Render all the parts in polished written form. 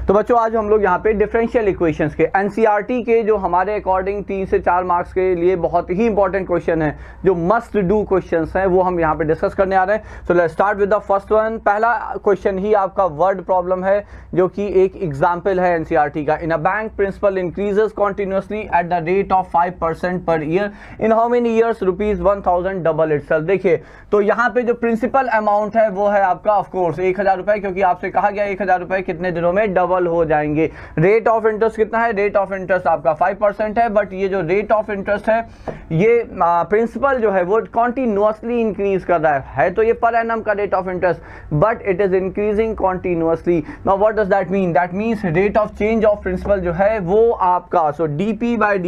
तो बच्चों आज हम लोग यहाँ पे डिफरेंशियल इक्वेशंस के एनसीईआरटी के जो हमारे अकॉर्डिंग 3 से 4 मार्क्स के लिए बहुत ही इंपॉर्टेंट क्वेश्चन है, जो मस्ट डू क्वेश्चंस हैं, वो हम यहाँ पे डिस्कस करने आ रहे हैं। So let's start with the first one. पहला क्वेश्चन ही आपका वर्ड प्रॉब्लम है, जो कि एक एग्जाम्पल है एनसीईआरटी का। In a bank principal increases continuously at the rate of 5% per year, in how many years ₹1000 double itself. देखिए तो यहाँ पे जो प्रिंसिपल अमाउंट है वो है आपका ऑफकोर्स 1000 रुपए, क्योंकि आपसे कहा गया 1000 रुपए कितने दिनों में डबल हो जाएंगे। रेट ऑफ इंटरेस्ट कितना है? रेट ऑफ इंटरेस्ट आपका 5% है, बट ये जो रेट ऑफ इंटरेस्ट है ये प्रिंसिपल जो है वो कॉन्टिन्यूअसली इंक्रीज कर रहा है तो ये पर एनम का rate of interest, but it is increasing continuously. Now what does that mean? That means rate of change of principal जो है वो आपका डीपी बाई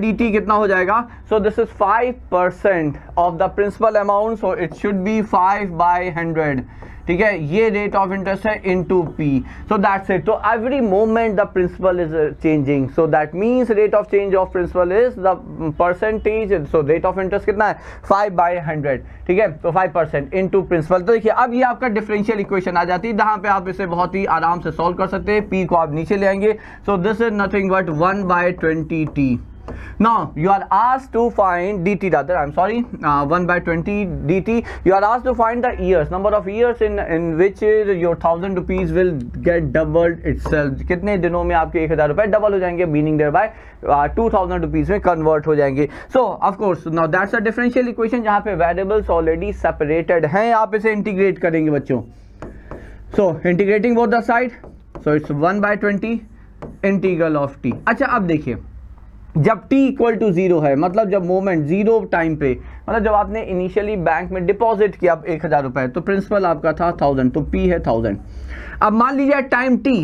dt कितना हो जाएगा? So this is 5% of the principal amount, so it should be 5/100। ठीक है, ये रेट ऑफ इंटरेस्ट है into P, so that's it. तो every moment the principal is changing, so that means rate of change of principal is the percentage. So rate of interest कितना है? 5/100। ठीक है, तो 5% इनटू प्रिंसिपल। तो देखिए अब ये आपका डिफरेंशियल इक्वेशन आ जाती है, जहां पे आप इसे बहुत ही आराम से सॉल्व कर सकते हैं। पी को आप नीचे ले आएंगे, सो this is nothing but 1/20t। Now you are asked to find dt, rather I'm sorry, 1/20 dt. You are asked to find the years, number of years in which your 1000 rupees will get doubled itself. कितने दिनों में आपके 1000 रुपए double हो जाएंगे, meaning thereby 2000 rupees में convert हो जाएंगे। So of course now that's a differential equation जहाँ पे variables already separated हैं। आप इसे इंटीग्रेट करेंगे बच्चों। So integrating both the side, so it's 1/20 integral of t। अच्छा अब देखिए, जब t इक्वल टू 0 है, मतलब जब मोमेंट 0 टाइम पे, मतलब जब आपने इनिशियली बैंक में डिपॉजिट किया 1000 रुपए, तो प्रिंसिपल आपका था 1000, तो p है 1000। अब मान लीजिए टाइम t,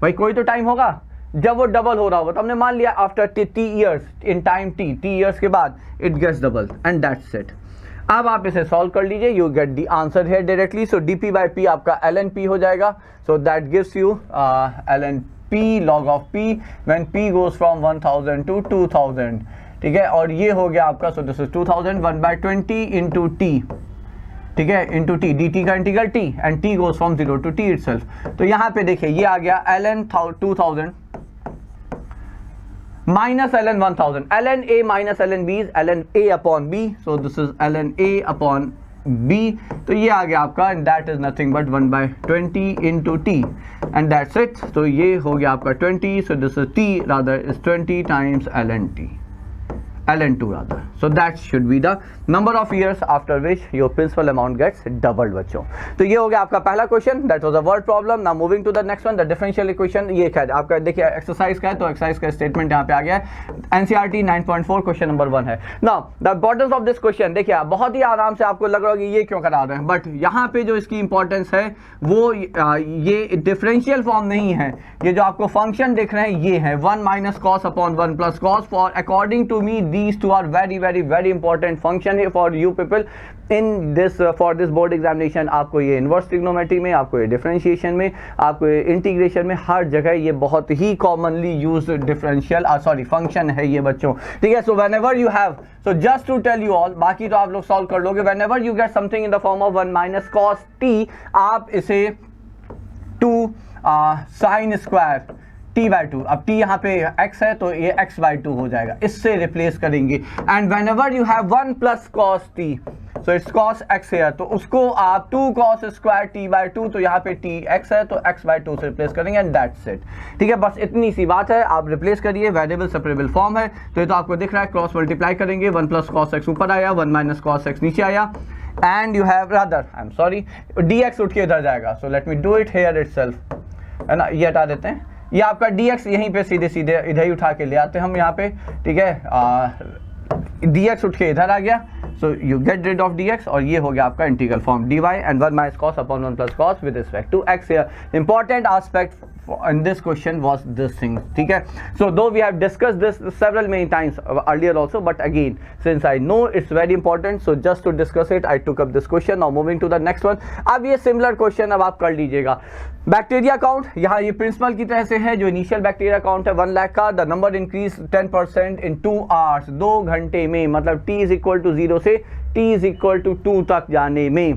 भाई कोई तो टाइम होगा जब वो डबल हो रहा होगा, तो हमने मान लिया after t years, in time t years के बाद it gets double and that's it. अब आप इसे सॉल्व कर लीजिए, you get the answer here directly. So dp by p आपका ln p हो जाएगा, so that gives you ln p log of p when p goes from 1000 to 2000। ठीक है, और ये हो गया आपका, सो दिस इज 2000 1/20 इंटू t। ठीक है, इंटू t, dt का integral t and t goes from 0 to t itself। तो यहाँ पे देखिए ये आ गया ln 2000 minus ln 1000, ln a minus ln b is ln a upon b, so this is ln a upon b। तो ये आ गया आपका, and that is nothing but 1/20 into t and that's it. तो ये हो गया आपका 20, सो this is t rather is 20 times ln2 rather, so that should be the number of years after which your principal amount gets doubled बच्चों। तो ये हो गया आपका पहला question, that was a word problem। Now moving to the next one, the differential equation। ये क्या है आपका, देखिए एक्सरसाइज का है, तो एक्सरसाइज का स्टेटमेंट यहाँ पे आ गया है। एनसीईआरटी 9.4 क्वेश्चन नंबर 1 है। Now the importance of this question, देखिए बहुत ही आराम से आपको लग रहा होगा ये क्यों करा रहे हैं, बट यहाँ पे जो इसकी इंपॉर्टेंस है वो ये डिफरेंशियल फॉर्म नहीं है। ये जो आपको फंक्शन दिख रहे हैं ये है 1 - cos upon 1 + cos। For according to me these two are very important function for you people in this for this board examination। आपको ये इनवर्स ट्रिग्नोमेट्री में, आपको ये डिफरेंशिएशन में, आपको ये इंटीग्रेशन में, हर जगह ये बहुत ही कॉमनली यूज्ड डिफरेंशियल फंक्शन है ये बच्चों। ठीक है, so whenever you have, so just to tell you all, बाकी तो आप लोग सॉल्व कर लोगे। Whenever you get something in the form of 1 - cos t, आप इसे 2 sin स्क्वायर t/2, अब t यहाँ पे x है तो ये x/2 हो जाएगा, इससे रिप्लेस करेंगे। And whenever you have 1 + cos t, so it's cos x है, तो उसको आप 2 cos स्क्वायर t/2, तो यहाँ पे t x है तो x/2 से रिप्लेस करेंगे एंड दैट्स इट। ठीक है, बस इतनी सी बात है, आप रिप्लेस करिए। वेरिएबल सेपरेबल फॉर्म है, तो ये तो आपको दिख रहा है, क्रॉस मल्टीप्लाई करेंगे, 1 + cos x ऊपर आया, 1 - cos x नीचे आया, and you have rather I am sorry dx उठ के इधर जाएगा, सो let me do it here itself, है ना। ये हटा देते हैं, ये आपका dx यहीं पे सीधे इधर ही उठा के ले आते हैं हम यहाँ पे। ठीक है, dx उठ के इधर आ गया, so you get rid of dx, और ये हो गया आपका integral form dy and 1 - cos upon 1 + cos with respect to x। Here important aspect in this question was this thing। ठीक है, so though we have discussed this several many times earlier also, but again since I know it's very important, so just to discuss it I took up this question। Now moving to the next one। अब ये similar question अब आप कर लीजिएगा। Bacteria count यहाँ ये principal की तरह से है, जो इनिशियल बैक्टीरिया काउंट है 1 लाख का, the number increase 10% in 2 hours, 2 घंटे में, मतलब t = 0 से t = 2 तक जाने में।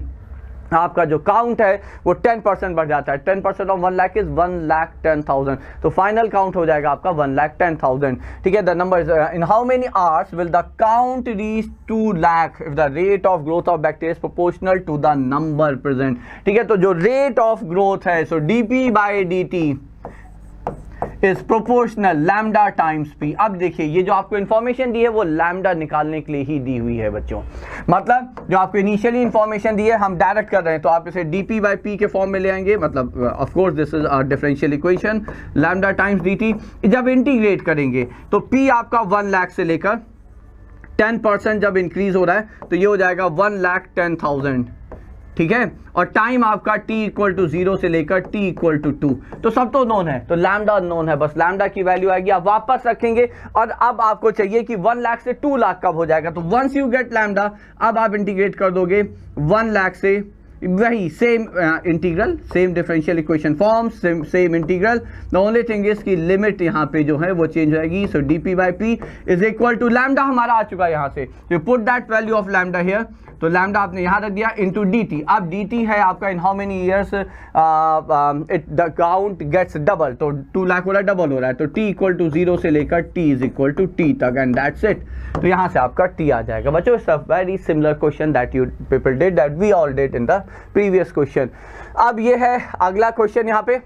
आपका जो काउंट है वो 10% बढ़ जाता है। 10% ऑफ 1 लाख इज 1,10,000, तो फाइनल काउंट हो जाएगा आपका 1,10,000। ठीक है, the number is in how many hours will the count reach 2 lakh if the rate of growth of bacteria is proportional to the number present. ठीक है, तो जो रेट ऑफ ग्रोथ है, so dp by dt is proportional lambda times p. अब देखिए ये जो आपको इंफॉर्मेशन दी है वो लैम्डा निकालने के लिए ही दी हुई है बच्चों, मतलब जो आपको इनिशियली इंफॉर्मेशन दी है हम डायरेक्ट कर रहे हैं, तो आप इसे dp बाई पी के फॉर्म में ले आएंगे, मतलब of course this is a differential equation lambda times dt। जब इंटीग्रेट करेंगे तो p आपका 1 लाख से लेकर 10% जब इंक्रीज हो रहा है तो ये हो जाएगा 1,10,000। ठीक है, और टाइम आपका t इक्वल टू 0 से लेकर t इक्वल टू 2, तो सब तो नोन है, तो लैम्डा नोन है, बस लैम्डा की वैल्यू आएगी, आप वापस रखेंगे। और अब आपको चाहिए कि 1 लाख से 2 लाख कब हो जाएगा, तो वंस यू गेट लैम्डा अब आप इंटीग्रेट कर दोगे 1 लाख से, वही same integral, same differential equation form, same integral. The only thing is की लिमिट यहाँ पे जो है वो चेंज हो जाएगी। So D P by P is equal to lambda हमारा आ चुका है यहाँ से, you put that value of lambda here, तो लैम्डा आपने यहाँ रख दिया इनटू dt। अब dt है आपका in how many years it the count gets double, तो 2 लाख वाला डबल हो रहा है, तो t इक्वल टू 0 से लेकर t is equal to t तक, एंड दैट्स इट। तो यहाँ से आपका t आ जाएगा बच्चों। It's a very similar question that you people did, that we all did in the previous question. अब ये है अगला क्वेश्चन यहाँ पे,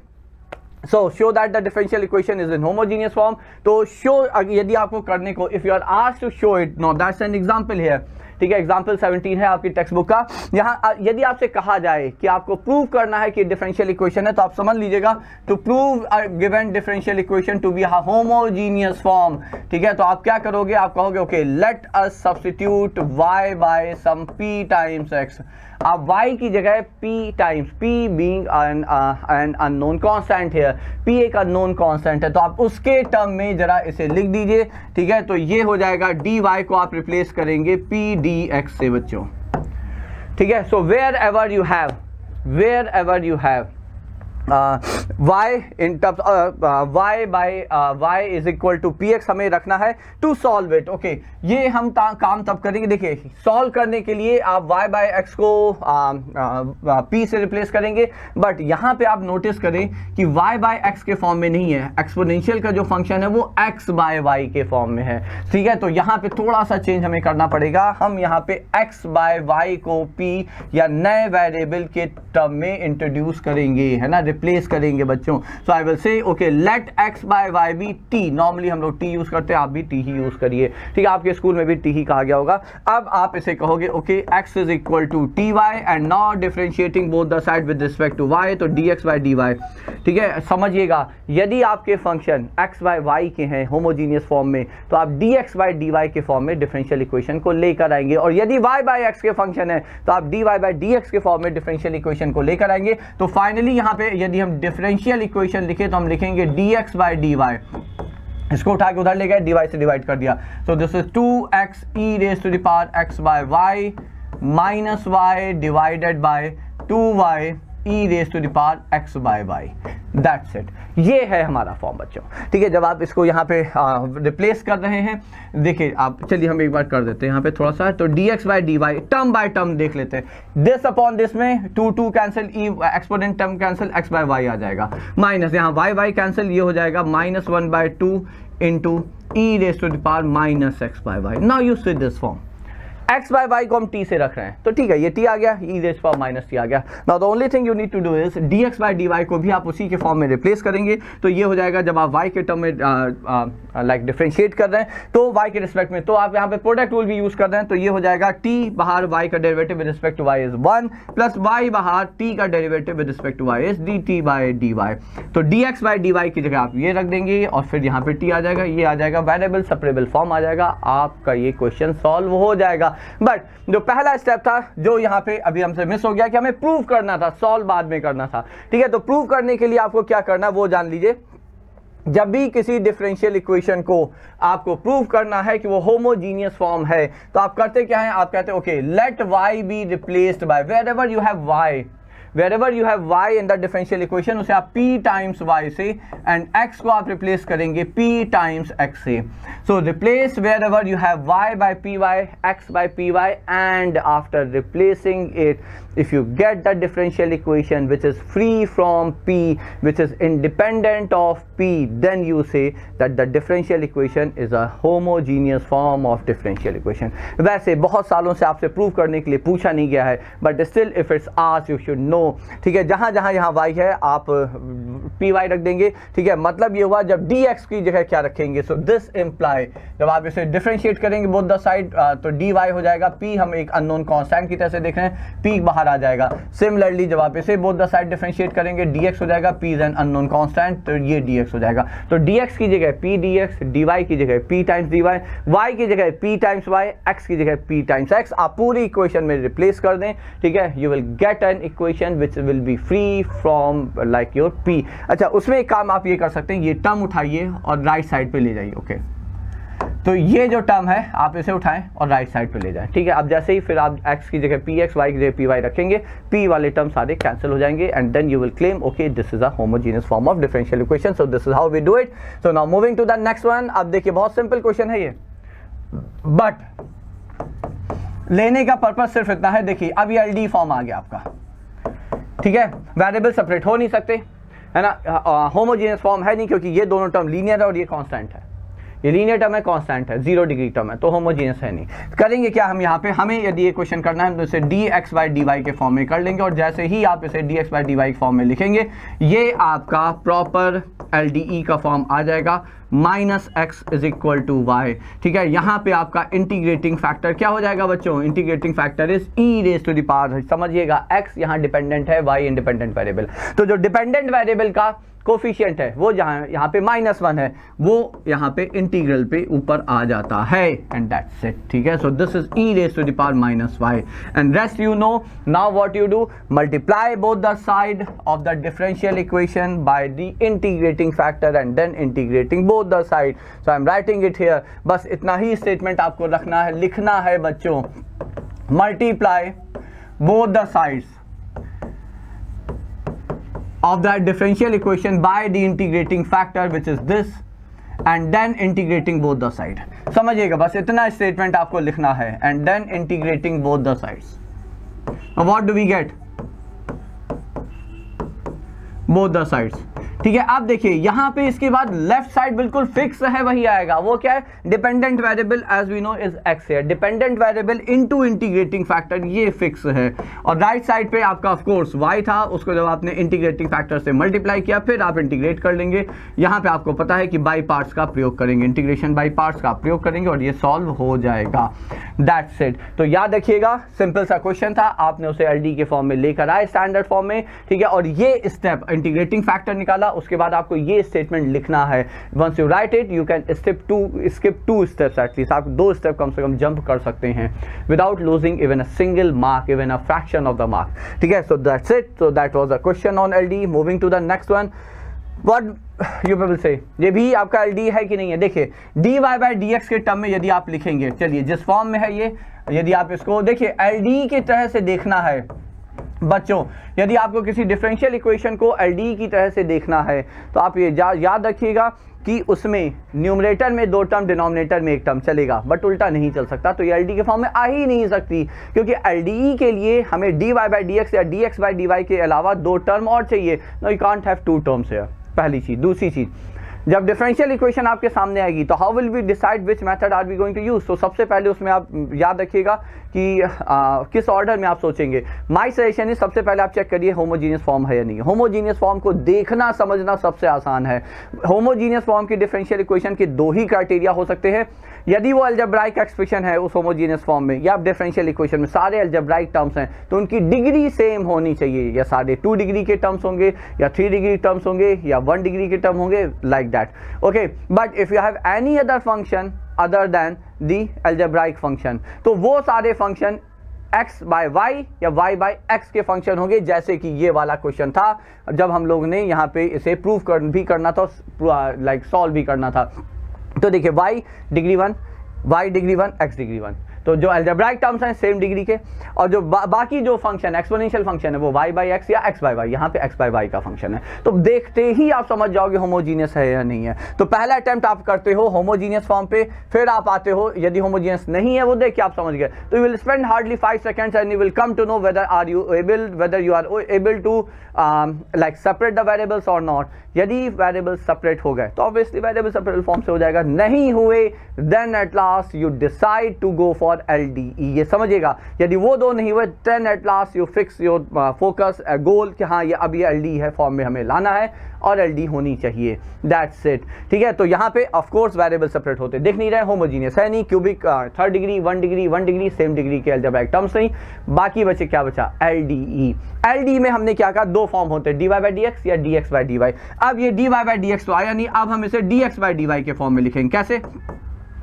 so show that the differential equation is in homogeneous form। तो show, यदि आपको करने को, if you are asked to show it, now that's an example here। ठीक है, एग्जाम्पल 17 है आपकी टेक्स्ट बुक का। यहाँ यदि आपसे कहा जाए कि आपको प्रूव करना है कि डिफरेंशियल इक्वेशन है, तो आप समझ लीजिएगा to prove a given differential equation to be a homogeneous form. ठीक है, तो आप क्या करोगे, आप कहोगे okay let us substitute y by some p times x। आप y की जगह p times, p being an unknown constant here, p एक अननोन कांस्टेंट है, तो आप उसके टर्म में जरा इसे लिख दीजिए। ठीक है, तो ये हो जाएगा dy को आप रिप्लेस करेंगे p dx से बच्चों। ठीक है, so wherever you have y in terms y by y is equal to px हमें रखना है टू सॉल्व इट। ओके, ये हम काम तब करेंगे, देखिए सॉल्व करने के लिए आप y by x को p से रिप्लेस करेंगे, बट यहाँ पे आप नोटिस करें कि y by x के फॉर्म में नहीं है, एक्सपोनेंशियल का जो फंक्शन है वो x by y के फॉर्म में है। ठीक है, तो यहाँ पे थोड़ा सा चेंज हमें करना पड़ेगा, हम यहाँ पे x by y को p या नए वेरिएबल के टर्म में इंट्रोड्यूस करेंगे, है ना, रिप्लेस करेंगे बच्चों। So I will say okay let x by y be t, normally हम लोग t यूज करते हैं, आप भी t ही यूज करिए। ठीक है, आपके स्कूल में भी t ही कहा गया होगा। अब आप इसे कहोगे okay x is equal to t y and not differentiating both the side with respect to y, तो dx बाय dy। ठीक है, समझिएगा यदि आपके फंक्शन x बाय y के हैं होमोजीनियस फॉर्म में, तो आप dx बाय dy के फॉर्म में डिफरेंशियल इक्वेशन को लेकर आएंगे, और यदि y बाय x के फंक्शन है तो आप dy बाय dx के फॉर्म में डिफरेंशियल इक्वेशन को लेकर आएंगे। तो फाइनली यहाँ पे यदि हम डिफरेंशियल इक्वेशन लिखे तो हम लिखेंगे dx बाय dy, इसको उठा के उधर ले गए, dy से डिवाइड कर दिया, so this is 2x e raise to the power x by y minus y divided by 2y e raise to the power x by y, that's it. ये है हमारा फॉर्म बच्चों। ठीक है, जब आप इसको यहाँ पे रिप्लेस कर रहे हैं, देखिए आप, चलिए हम एक बार कर देते हैं यहाँ पे थोड़ा सा, तो dx by dy term by term देख लेते हैं। दिस अपॉन दिस में 2 cancel, e exponent term cancel, x by y आ जाएगा, माइनस यहाँ y कैंसिल, ये हो जाएगा -1/2 into e raise to the power minus x by y। Now you see this form, x by y को हम t से रख रहे हैं, तो ठीक है ये t आ गया, e raise power minus t आ गया। Now the only thing you need to do is dx by dy को भी आप उसी के फॉर्म में रिप्लेस करेंगे, तो ये हो जाएगा जब आप y के टर्म में लाइक डिफरेंशिएट कर रहे हैं तो y के रिस्पेक्ट में, तो आप यहाँ पे प्रोडक्ट रूल भी यूज कर रहे हैं, तो ये हो जाएगा t बाहर y का derivative with respect to y is 1 plus y बाहर t का derivative with respect to y is dt by dy। तो dx बाय dy की जगह आप ये रख देंगे और फिर यहाँ पे t आ जाएगा, ये आ जाएगा वेरिएबल सेपरेबल फॉर्म आ जाएगा, आपका ये क्वेश्चन सॉल्व हो जाएगा। बट जो पहला स्टेप था जो यहाँ पे अभी हमसे मिस हो गया कि हमें प्रूव करना था, सॉल्व बाद में करना था। ठीक है, तो प्रूव करने के लिए आपको क्या करना है वो जान लीजिए। जब भी किसी डिफरेंशियल इक्वेशन को आपको प्रूव करना है कि वो होमोजीनियस फॉर्म है, तो आप करते क्या है, आप कहते हैं okay let y be replaced by, wherever you have y, wherever you have y in the differential equation उसे आप p टाइम्स y से एंड x को आप रिप्लेस करेंगे p टाइम्स x से. So replace wherever you have y by py, x by py, and after replacing it if you get the differential equation which is free from p, which is independent of p, then you say that the differential equation is a homogeneous form of differential equation. वैसे बहुत सालों से आपसे prove करने के लिए पूछा नहीं गया है, but still if it's asked you should know. ठीक है, जहाँ जहाँ यहाँ y है आप py रख देंगे. ठीक है, मतलब ये हुआ जब dx की जगह क्या रखेंगे, so this imply जब आप इसे डिफरेंशिएट करेंगे both the side तो dy हो जाएगा. p हम एक अननोन कांस्टेंट की तरह से देख रहे हैं, p बाहर आ जाएगा. सिमिलरली जब आप इसे बोथ द साइड डिफरेंशिएट करेंगे dx हो जाएगा, p is an unknown constant, तो ये dx हो जाएगा. तो dx की जगह p dx, dy की जगह p टाइम्स dy, y की जगह p टाइम्स y, x की जगह p टाइम्स x. आप पूरी इक्वेशन में रिप्लेस कर दें. ठीक है, you will get an equation which will be free from like your p. अच्छा, उसमें एक काम आप ये कर सकते हैं, ये टर्म उठाइए और राइट साइड पे ले जाइए. ओके, तो ये जो टर्म है आप इसे उठाएं और राइट साइड पे ले जाएं. ठीक है, अब जैसे ही फिर आप x की जगह px, y की जगह py रखेंगे, p वाले टर्म सारे कैंसिल हो जाएंगे and then you will claim okay this is a homogeneous form of differential equation. So this is how we do it. So now moving to the next one. अब देखिए बहुत simple question है ये, but लेने का purpose सिर्फ इतना है. देखिए अब ये LD फॉर्म आ गया आपका. ठीक है, वेरिएबल सेपरेट हो नहीं सकते है ना, होमोजेनियस फॉर्म है नहीं क्योंकि ये दोनों टर्म लीनियर है और ये कांस्टेंट है. ये लीनियर टर्म है, कांस्टेंट है, 0 डिग्री टर्म है, तो होमोजेनियस है नहीं. करेंगे क्या हम यहाँ पे, हमें यदि ये क्वेश्चन करना है तो इसे dx बाई dy के फॉर्म में कर लेंगे. और जैसे ही आप इसे dx बाई dy के फॉर्म में लिखेंगे, ये आपका प्रॉपर LDE का फॉर्म आ जाएगा. Minus x is equal to y. ठीक है, यहाँ पे आपका इंटीग्रेटिंग फैक्टर क्या हो जाएगा बच्चों, integrating factor is e raise to the power. समझिएगा, x यहाँ डिपेंडेंट है, y इंडिपेंडेंट वेरिएबल. तो जो डिपेंडेंट वेरिएबल का कोफिशिएंट है वो जहाँ यहाँ पे -1 है, वो यहाँ पे इंटीग्रल पे ऊपर आ जाता है एंड दैट्स इट. ठीक है, so this is e raise to the power -y and rest you know. Now what you do, multiply both the side of the differential equation by the integrating factor and then integrating both the side. So I am writing it here. बस इतना ही statement आपको रखना है, लिखना है बच्चों. Multiply both the sides of the differential equation by the integrating factor which is this and then integrating both the side. समझिएगा, बस इतना स्टेटमेंट आपको लिखना है and then integrating both the sides. Now what do we get? Both the sides. ठीक है, आप देखिए यहाँ पे इसके बाद लेफ्ट साइड बिल्कुल फिक्स है, वही आएगा. वो क्या है, dependent variable as we know is x है. Dependent variable into integrating factor ये फिक्स है. और राइट साइड पे आपका ऑफ कोर्स y था, उसको जब आपने इंटीग्रेटिंग फैक्टर से मल्टीप्लाई किया फिर आप इंटीग्रेट कर लेंगे. यहाँ पे आपको पता है कि बाई पार्ट्स का प्रयोग करेंगे, इंटीग्रेशन बाई पार्ट्स का प्रयोग करेंगे और ये सॉल्व हो जाएगा. That's it. तो याद रखिएगा, सिंपल सा क्वेश्चन था, आपने उसे LD के फॉर्म में लेकर आए स्टैंडर्ड फॉर्म में. ठीक है, और ये स्टेप इंटीग्रेटिंग फैक्टर निकाला, उसके बाद आपको ये स्टेटमेंट लिखना है. Once you write it you can skip 2 steps at least. आप 2 स्टेप कम से कम जंप कर सकते हैं without losing even a single mark, even a fraction of the mark. ठीक है, so that's it. So that was a question on LD. Moving to the next one. What you people say, ये भी आपका LD है कि नहीं है. देखिए dy बाई dx के टर्म में यदि आप लिखेंगे, चलिए जिस फॉर्म में है ये, यदि आप इसको देखिए LD की तरह से देखना है बच्चों, यदि आपको किसी डिफरेंशियल इक्वेशन को LD की तरह से देखना है तो आप ये याद रखिएगा कि उसमें न्यूमरेटर में 2 टर्म, डिनोमिनेटर में 1 टर्म चलेगा, बट उल्टा नहीं चल सकता. तो ये LD के फॉर्म में आ ही नहीं सकती, क्योंकि LDE के लिए हमें dy बाई dx या dx बाई dy के अलावा 2 टर्म और चाहिए. No, you can't have 2 terms here. पहली चीज. दूसरी चीज, जब डिफरेंशियल इक्वेशन आपके सामने आएगी तो how will we decide which method are we going to use. तो सबसे पहले उसमें आप याद रखिएगा कि किस ऑर्डर में आप सोचेंगे. माय सजेशन इज सबसे पहले आप चेक करिए होमोजीनियस फॉर्म है या नहीं. होमोजीनियस फॉर्म को देखना समझना सबसे आसान है. होमोजीनियस फॉर्म की डिफरेंशियल इक्वेशन के 2 ही क्राइटेरिया हो सकते हैं. यदि वो अलजेब्राइक एक्सप्रेशन है उस होमोजीनियस फॉर्म में, या डिफरेंशियल इक्वेशन में सारे अलजेब्राइक टर्म्स हैं, तो उनकी डिग्री सेम होनी चाहिए. या सारे 2 डिग्री के टर्म्स होंगे, या 3 डिग्री टर्म्स होंगे, या 1 डिग्री के टर्म होंगे, like that. Okay, but if you have any other function other than the algebraic function, तो वो सारे फंक्शन x बाय y या y बाय x के फंक्शन होंगे. जैसे कि ये वाला क्वेश्चन था जब हम लोग ने यहाँ पे इसे प्रूव भी करना था, लाइक सॉल्व भी करना था. तो देखिए y degree 1, y degree 1, x degree 1. तो जो अलजेब्राइक टर्म्स हैं सेम डिग्री के, और जो बाकी जो फंक्शन एक्सपोनेंशियल फंक्शन है वो y बाई एक्स या x बाई वाई, यहाँ पे x बाई वाई का फंक्शन है। तो देखते ही आप समझ जाओगे होमोजीनियस है या नहीं है। तो पहला अटेम्प्ट आप करते हो होमोजीनियस फॉर्म पे, फिर आप आते हो यदि होमोजीनियस नहीं है वो देख के आप समझ गए, तो you will spend hardly 5 seconds and you will come to know whether you are able to like separate the variables और नॉट। यदि वेरिएबल्स सेपरेट हो गए तो ऑब्वियसली वेरिएबल सेपरेट फॉर्म से हो जाएगा, नहीं हुए then at last you decide to go for LDE। ये समझिएगा, यदि वो दो नहीं हुए then at last you fix your focus goal कि हाँ ये अब ये LDE है फॉर्म में हमें लाना है और LD होनी चाहिए, दैट्स इट। ठीक है, तो यहाँ पे ऑफ कोर्स वेरिएबल सेपरेट होते दिख नहीं रहे, होमोजीनियस है नहीं, cubic 3rd degree 1 degree 1 degree same degree के अलजेब्राइक टर्म्स नहीं। बाकी बचे क्या बचा, LDE। LDE में हमने क्या कहा, दो फॉर्म होते हैं, dy बाई dx या dx बाई dy। अब ये dy बाई dx तो आया नहीं, अब हम इसे dx बाई dy के फॉर्म में लिखेंगे। कैसे,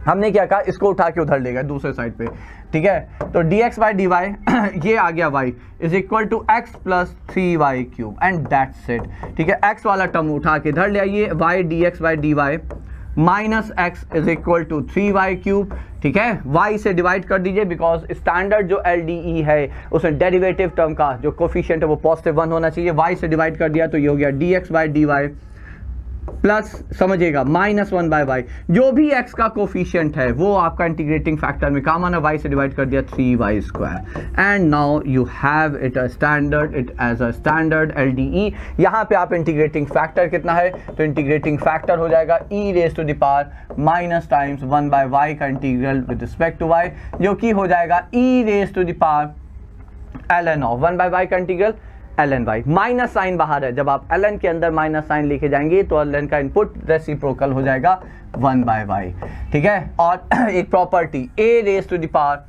हमने क्या कहा, इसको उठा के उधर ले गए दूसरे साइड पे। ठीक है, तो dx बाई dy ये आ गया y is equal to x plus 3y cube and that's it. ठीक है, x वाला टर्म उठा के इधर ले आइए, y dx by dy minus x is equal to 3y cube. ठीक है, y से डिवाइड कर दीजिए बिकॉज स्टैंडर्ड जो LDE है उसमें डेरिवेटिव टर्म का जो कोफिशिएंट है वो पॉजिटिव 1 होना चाहिए। y से डिवाइड कर दिया तो ये हो गया dx बाई dy प्लस समझिएगा माइनस 1 बाई वाई, जो भी x का कोफिशिएंट है वो आपका इंटीग्रेटिंग फैक्टर में काम आना, y से डिवाइड कर दिया 3y square and now you have it standard it as a standard LDE। यहाँ पे आप इंटीग्रेटिंग फैक्टर कितना है, तो इंटीग्रेटिंग फैक्टर हो जाएगा e raise to the power minus times 1 by Y का integral with respect to y, जो कि हो जाएगा e raise to the power ln of 1 by Y का integral ln y। Minus sign बाहर है, जब आप ln के अंदर माइनस साइन लेके जाएंगे तो ln का इनपुट रेसिप्रोकल हो जाएगा 1 बाई वाई। ठीक है, और एक property a raise to the power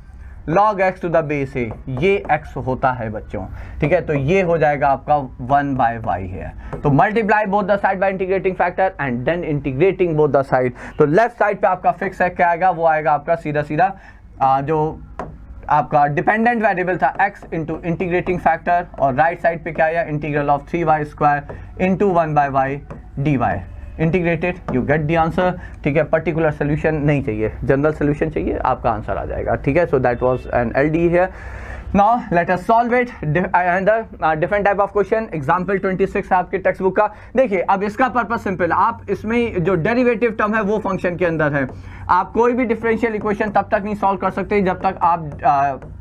log x to the base a, ये x होता है बच्चों। ठीक है, तो ये हो जाएगा आपका 1 बाई वाई है। तो multiply both the side by integrating factor and then integrating both the side. तो लेफ्ट साइड पे आपका फिक्स है, क्या आएगा, वो आएगा आपका सीधा सीधा जो आपका डिपेंडेंट वेरिएबल था x इंटू इंटीग्रेटिंग फैक्टर, और राइट साइड पे क्या आया, integral of 3y square into 1 by y d y integrated, you get the answer. ठीक है, पर्टिकुलर सोल्यूशन नहीं चाहिए, जनरल सोल्यूशन चाहिए, आपका आंसर आ जाएगा। ठीक है, सो that was an LDE here. Now let us solve it under different type of question। Example 26 है आपके टेक्स्ट बुक का। देखिए अब इसका पर्पस सिंपल, आप इसमें जो डेरिवेटिव टर्म है वो फंक्शन के अंदर है। आप कोई भी डिफरेंशियल इक्वेशन तब तक नहीं सॉल्व कर सकते जब तक आप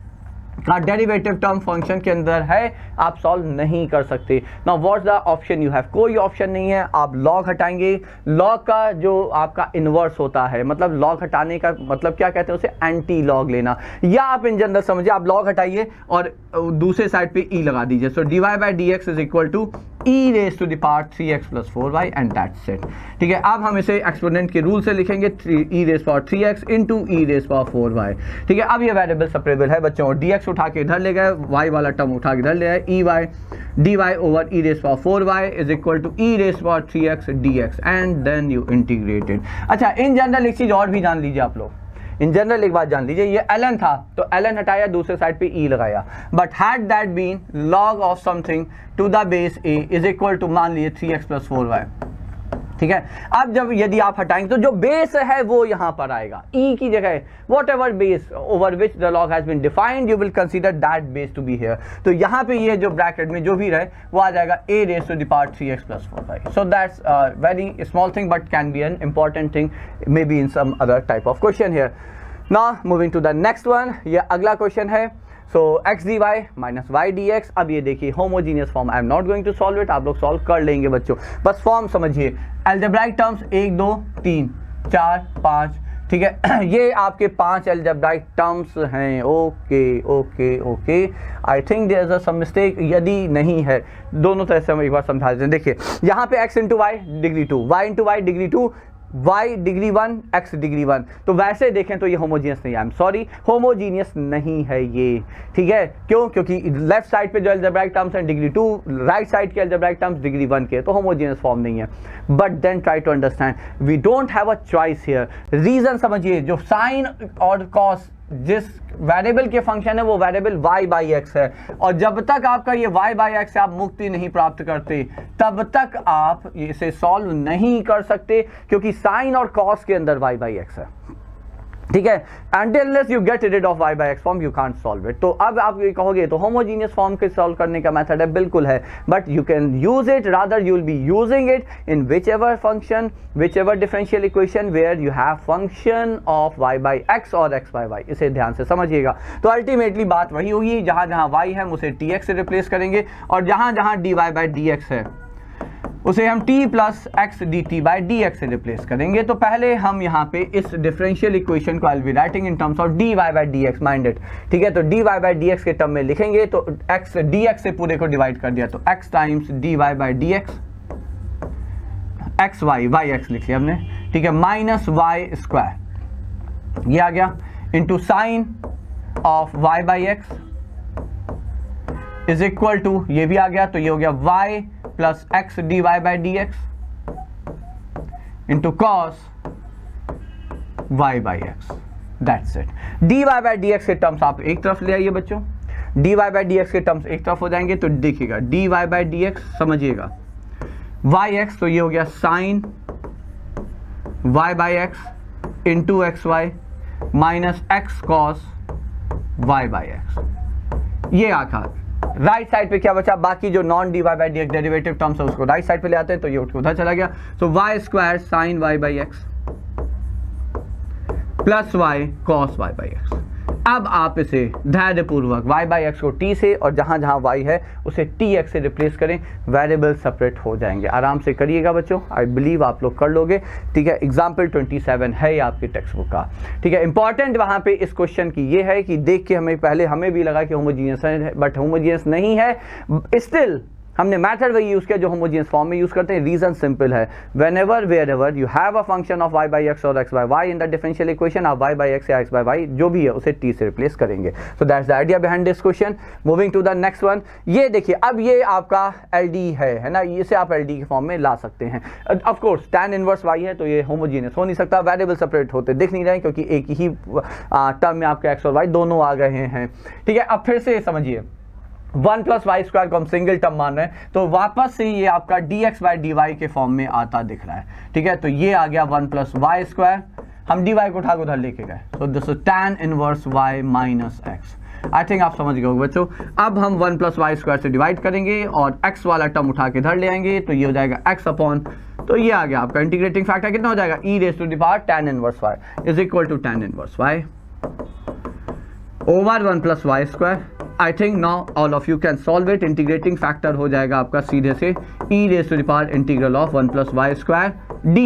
का डेरिवेटिव टर्म फंक्शन के अंदर है, आप सॉल्व नहीं कर सकते। Now what's the option you have, कोई ऑप्शन नहीं है। आप लॉग हटाएंगे, लॉग का जो आपका इनवर्स होता है, मतलब लॉग हटाने का मतलब क्या कहते हैं उसे, एंटी लॉग लेना, या आप इन जनरल समझिए आप लॉग हटाइए और दूसरे साइड पे ई लगा दीजिए। So dy by dx is equal to e raise to the power 3x plus 4y and that's it. ठीक है, अब हम इसे एक्सपोनेंट के रूल से लिखेंगे, e raise power 3x into e raise power 4y। ठीक है, अब ये वेरिएबल सेपरेबल है बच्चों, और dx उठा के इधर ले गए, y वाला टर्म उठा के इधर ले आए, e dy over e raise power 4y is equal to e raise power 3x dx and then you integrated. अच्छा, इन जनरल एक चीज और भी जान लीजिए आप लोग, इन जनरल एक बात जान लीजिए, ये ln था तो ln हटाया, दूसरे साइड पे e लगाया, but had that been log of something to the base a is equal to मान लीजिए 3x प्लस 4y। ठीक है, अब जब यदि आप हटाएंगे तो जो बेस है वो यहां पर आएगा, e की जगह whatever base over which the log has been defined you will consider that base to be here. तो यहां पे ये जो ब्रैकेट में जो भी रहे वो आ जाएगा a raise to the power 3x plus 4y। So that's very small thing but can be an important thing may be in some other type of question here. Now moving to the next one, ये अगला क्वेश्चन है। So x dy minus y dx। अब ये देखिए homogeneous form, I am not going to solve it, आप लोग solve कर लेंगे बच्चों, बस फॉर्म समझिए। अलजेब्राइक टर्म्स 1 2 3 4 5, ठीक है, ये आपके 5 अलजेब्राइक टर्म्स हैं। Okay okay okay, I think there is a some mistake, यदि नहीं है दोनों तरह से हम एक बार समझा देते हैं। देखिए यहाँ पे x into y degree 2, y into y degree 2, y degree 1 x degree 1, तो वैसे देखें तो ये होमोजीनियस नहीं है, आई एम सॉरी होमोजीनियस नहीं है ये। ठीक है, क्यों, क्योंकि लेफ्ट साइड पे जो अलजेब्राइक टर्म्स हैं डिग्री 2, राइट साइड के अलजेब्राइक टर्म्स डिग्री 1 के, तो होमोजीनियस फॉर्म नहीं है। But then try to understand, we don't have a choice here. Reason समझिए, जो साइन और कॉस जिस वेरिएबल के फंक्शन है वो वेरिएबल y बाई एक्स है, और जब तक आपका ये y बाई एक्स से आप मुक्ति नहीं प्राप्त करते तब तक आप इसे सॉल्व नहीं कर सकते, क्योंकि साइन और कॉस के अंदर y बाई एक्स है। ठीक है, until unless you get rid of y by x form you can't solve it। तो अब आप ये कहोगे तो होमोजीनियस फॉर्म के सॉल्व करने का मेथड है, बिल्कुल है, but you can use it, rather you will be using it in whichever function, whichever differential equation where you have function of y by x और x by y। इसे ध्यान से समझिएगा। तो ultimately बात वही होगी, जहां जहां y है हम उसे tx से रिप्लेस करेंगे, और जहां जहां dy by dx है उसे हम t plus x D T by d x से रिप्लेस करेंगे। तो पहले हम यहाँ पे इस डिफरेंशियल इक्वेशन को I will be writing in terms of dy by d x, minded, ठीक है। तो dy बाई डी एक्स के टर्म में लिखेंगे, तो x डी एक्स से पूरे को डिवाइड कर दिया, तो x times dy by d x, x y, y x लिख लिया हमने, ठीक है, माइनस वाई स्क्वायर, ये आ गया, into sine of y by x is equal to, ये भी आ गया, तो ये हो गया y plus x d y by d x into cos Y by x, that's it. D y by d x के टर्म्स आप एक तरफ ले आइए बच्चों, d y by d x के टर्म्स एक तरफ हो जाएंगे, तो देखिएगा d y by d x, समझिएगा वाई एक्स, तो ये हो गया sine Y by x into x y minus x cos Y by x, ये आखा। राइट साइड पे क्या बचा, बाकी जो non d y by d x derivative terms है उसको राइट साइड पे ले आते हैं, तो ये उधर चला गया। So Y square sine Y by X plus Y cos Y by X. अब आप इसे धैर्यपूर्वक y बाई एक्स को t से और जहां जहां y है उसे tx से रिप्लेस करें, वेरिएबल सेपरेट हो जाएंगे। आराम से करिएगा बच्चों, आई बिलीव आप लोग कर लोगे, ठीक है। एग्जाम्पल 27 है ये आपकी टेक्स्ट बुक का, ठीक है। इंपॉर्टेंट वहां पे इस क्वेश्चन की ये है कि देख के हमें भी लगा कि होमोजीनियस है, बट होमोजीनियस नहीं है, स्टिल हमने मैथड वही यूज किया जो होमोजीनियस फॉर्म में यूज करते हैं। रीजन सिंपल है, whenever wherever you have a function of y by x और x by y in the differential equation, आप y बाई एक्स या x बाई y जो भी है उसे t से रिप्लेस करेंगे। So that's the idea behind this question. Moving to the next one, ये देखिए, अब ये आपका LD है ना, इसे आप LD के फॉर्म में ला सकते हैं। Of course tan inverse y है तो ये होमोजीनियस हो नहीं सकता, वेरिएबल सेपरेट होते दिख नहीं रहे क्योंकि एक ही टर्म में आपके x और y दोनों आ गए हैं, ठीक है। अब फिर से समझिए, 1 प्लस वाई स्क्वायर को हम सिंगल टर्म मान रहे हैं, तो वापस से ये आपका dx बाई डी वाई के फॉर्म में आता दिख रहा है, ठीक है। तो ये आ गया 1 प्लस वाई स्क्वायर, हम dy को उठा के उधर लेके गए, तो this is tan inverse y minus x। I think आप समझ गए होंगे बच्चों। अब हम 1 प्लस वाई स्क्वायर से डिवाइड करेंगे और x वाला टर्म उठा के इधर ले आएंगे, तो ये हो जाएगा x अपॉन, तो ये आ गया आपका इंटीग्रेटिंग फैक्टर कितना हो जाएगा, e raise to the power tan inverse y is equal to tan inverse y over 1 plus y square. I think now all of you can solve it. Integrating factor हो जाएगा आपका सीधे से e raise to the power integral of 1 plus y square dy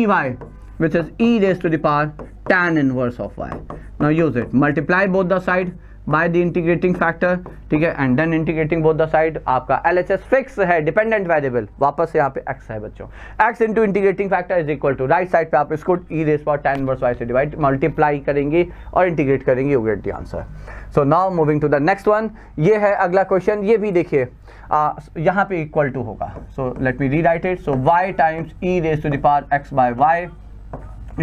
which is e raised to the power tan inverse of y. Now use it, multiply both the side by the integrating factor, ठीक है, and then integrating both the side। आपका LHS fix है, dependent variable, वापस से यहाँ पे x है बच्चों, x into integrating factor is equal to, right side पे आप इसको e raise power tan inverse y से डिवाइड मल्टीप्लाई करेंगे और इंटीग्रेट करेंगे, you get the answer. So now moving to the next one, ये है अगला क्वेश्चन, ये भी देखिए यहाँ पे इक्वल टू होगा, so let me rewrite it. So y times e raise to the power x by y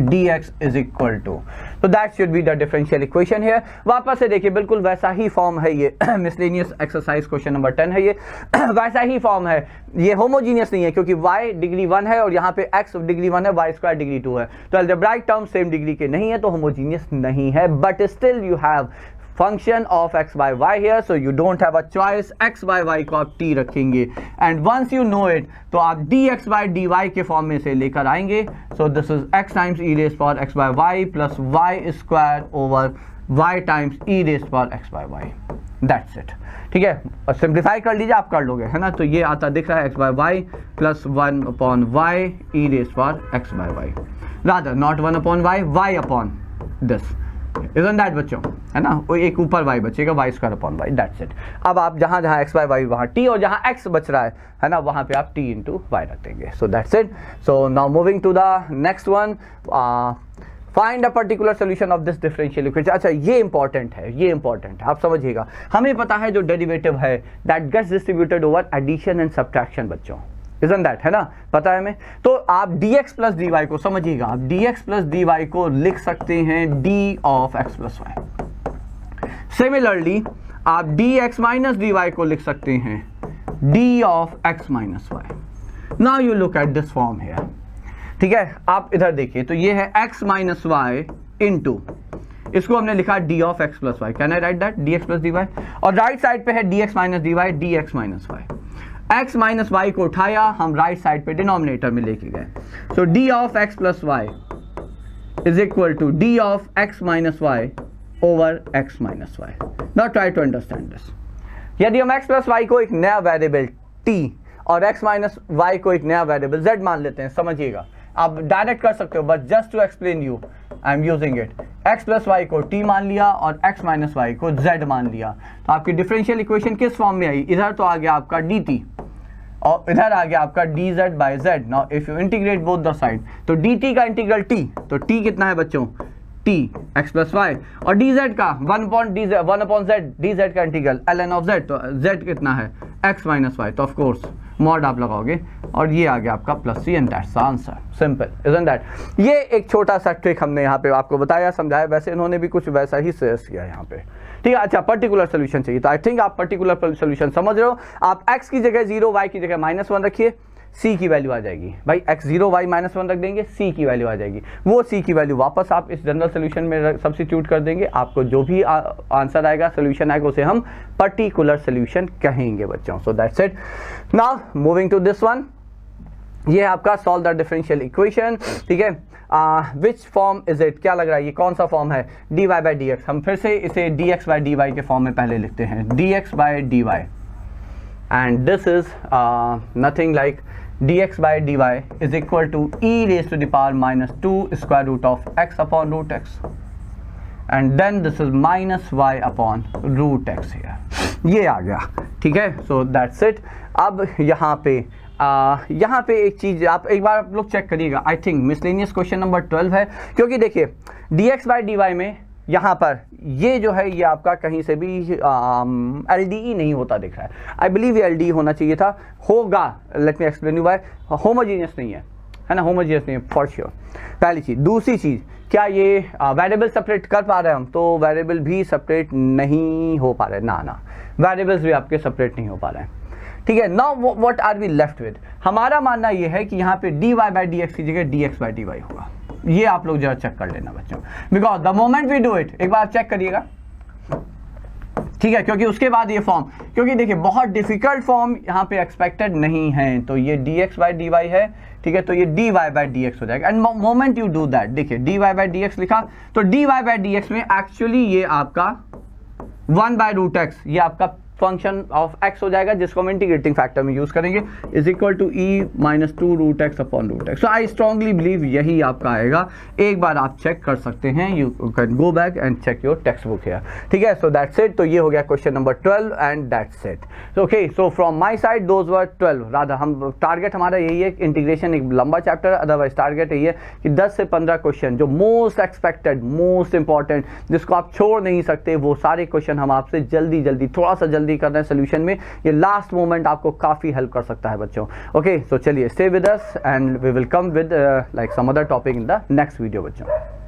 dx is equal to, so that should be the differential equation here। वापस से देखिए बिल्कुल वैसा ही फॉर्म है ये miscellaneous exercise question number 10 है ये वैसा ही फॉर्म है, ये होमोजीनियस नहीं है क्योंकि y डिग्री 1 है और यहाँ पे x डिग्री 1 है, y स्क्वायर डिग्री 2 है, तो अलजेब्राइक टर्म सेम डिग्री के नहीं है तो होमोजीनियस नहीं है, but still you have function of x by y here, so you don't have a choice, x by y को आप t रखेंगे and once you know it तो आप dx by dy के फॉर्म में से लेकर आएंगे। so this is x times e raised power x by y plus y square over y times e raised power x by y, that's it, ठीक है। और सिंप्लीफाई कर लीजिए, आप कर लोगे, है ना। तो ये आता दिख रहा है x by y plus 1 upon y e raised power x by y, rather not 1 upon y, y upon this, isn't that बच्चों, है ना, वो एक ऊपर y बचेगा, y square upon y, that's it. अब आप जहाँ जहाँ x बाय y वहाँ t और जहाँ x बच रहा है ना, वहाँ पे आप t इंटू y रख देंगे, so that's it. So now moving to the next one, find a particular solution of this differential equation. अच्छा ये इंपॉर्टेंट है, ये इंपॉर्टेंट है, आप समझिएगा। हमें पता है जो डेरिवेटिव है that gets distributed over addition and subtraction बच्चों, isn't that, है ना, पता है हमें। तो आप dx प्लस dy को समझिएगा, आप dx प्लस dy को लिख सकते हैं d of x plus y। Similarly आप dx माइनस dy को लिख सकते हैं d of x minus y। Now you look at this form here, ठीक है। आप इधर देखिए, तो ये है x माइनस y इंटू इसको हमने लिखा d of x plus y, can I write that, d x plus d y, और राइट साइड पे है d x minus d y, d x minus y. X minus Y को उठाया, हम right side पे डिनोमिनेटर में लेके गए, so D of x plus Y is equal to D of X minus Y over X minus Y. Now try to understand this. यदि हम x plus Y को एक नया वेरिएबल t और x माइनस वाई को एक नया variable z मान लेते हैं, समझिएगा, आप डायरेक्ट कर सकते हो, but just to explain you I am using it. x plus Y को t मान लिया और x माइनस वाई को z मान लिया, तो आपकी डिफरेंशियल इक्वेशन किस फॉर्म में आई, इधर तो आ गया आपका dt और इधर आ गया आपका dz by z। Now if you integrate both the side, तो dt का इंटीग्रल t, तो t कितना है बच्चों, t x प्लस वाई, और dz का 1 अपॉन z, dz का इंटीग्रल ln ऑफ z, तो z कितना है x माइनस वाई, तो ऑफ कोर्स मॉड आप लगाओगे और ये आ गया आपका plus c and that's the answer, simple isn't that. ये एक छोटा सा ट्रिक हमने यहाँ पे आपको बताया, समझाया, वैसे इन्होंने भी कुछ वैसा ही सजेस्ट किया यहाँ पे, ठीक है। अच्छा, पर्टिकुलर सोल्यूशन चाहिए, तो आई थिंक आप पर्टिकुलर सोल्यूशन समझ रहे हो। आप x की जगह 0, y की जगह -1 रखिए, c की वैल्यू आ जाएगी भाई, x 0 y -1 रख देंगे, c की वैल्यू आ जाएगी, वो c की वैल्यू वापस आप इस जनरल सोल्यूशन में सब्स्टिट्यूट कर देंगे, आपको जो भी आंसर आएगा, सोल्यूशन आएगा, उसे हम पर्टिकुलर सोल्यूशन कहेंगे बच्चों। So that's it. Now moving to this one, ये आपका सॉल्व द डिफरेंशियल इक्वेशन, ठीक है। विच फॉर्म इज इट, क्या लग रहा है ये कौन सा फॉर्म है, dy बाई डी एक्स। हम फिर से इसे dx बाई dy के फॉर्म में पहले लिखते हैं, dx by dy, and this is nothing like dx by dy is equal to e raised to the power minus 2 square root of x upon root x, and then this is minus y upon root x here, ये आ गया, ठीक है। so that's it। अब यहाँ पे एक चीज़ आप एक बार आप लोग चेक करिएगा, I think miscellaneous question number 12 है, क्योंकि देखिए dx by dy में यहाँ पर ये जो है ये आपका कहीं से भी LDE नहीं होता दिख रहा है, आई बिलीव ये LDE होना चाहिए था, होगा, let me explain you why, homogeneous नहीं है ना, होमोजीनियस नहीं है फॉर श्योर, पहली चीज़। दूसरी चीज़, क्या ये वेरिएबल सेपरेट कर पा रहे हैं हम, तो वेरिएबल भी सेपरेट नहीं हो पा रहे, ना वेरिएबल्स भी आपके सेपरेट नहीं हो पा रहे हैं, ठीक है। Now what are we left with, हमारा मानना ये है कि यहाँ पे dy बाई डी एक्स की जगह dx बाई dy होगा, ये आप लोग जरा चेक कर लेना बच्चों, because the moment we do it, एक बार चेक करिएगा, ठीक है, क्योंकि उसके बाद ये फॉर्म, क्योंकि देखिए बहुत डिफिकल्ट फॉर्म यहाँ पे एक्सपेक्टेड नहीं है, तो ये dx बाई dy है, ठीक है, तो ये dy बाई dx हो जाएगा, end moment you do that, देखिए dy बाई dx लिखा, तो dy बाई dx में एक्चुअली ये आपका 1 बाई रूट एक्स, ये आपका फंक्शन ऑफ x हो जाएगा, जिसको हम इंटीग्रेटिंग फैक्टर में यूज करेंगे, is equal to e minus 2 root x upon root x. So I strongly believe यही आपका आएगा, एक बार आप चेक कर सकते हैं, you can go back and check your textbook here, ठीक है। सो दैट्स इट, तो ये हो गया question number 12 and that's it. Okay, so from my side those were 12, Radha हम टारगेट हमारा यही है, इंटीग्रेशन एक लंबा चैप्टर है, अदरवाइज टारगेट यही है कि 10 से 15 क्वेश्चन जो मोस्ट एक्सपेक्टेड, मोस्ट इंपॉर्टेंट, जिसको आप छोड़ नहीं सकते, वो सारे क्वेश्चन हम आपसे जल्दी थोड़ा सा जल्दी कर रहे हैं सोल्यूशन में, ये लास्ट मोमेंट आपको काफी हेल्प कर सकता है बच्चों। ओके, सो चलिए stay with us and we will come with like some other topic in the next video बच्चों।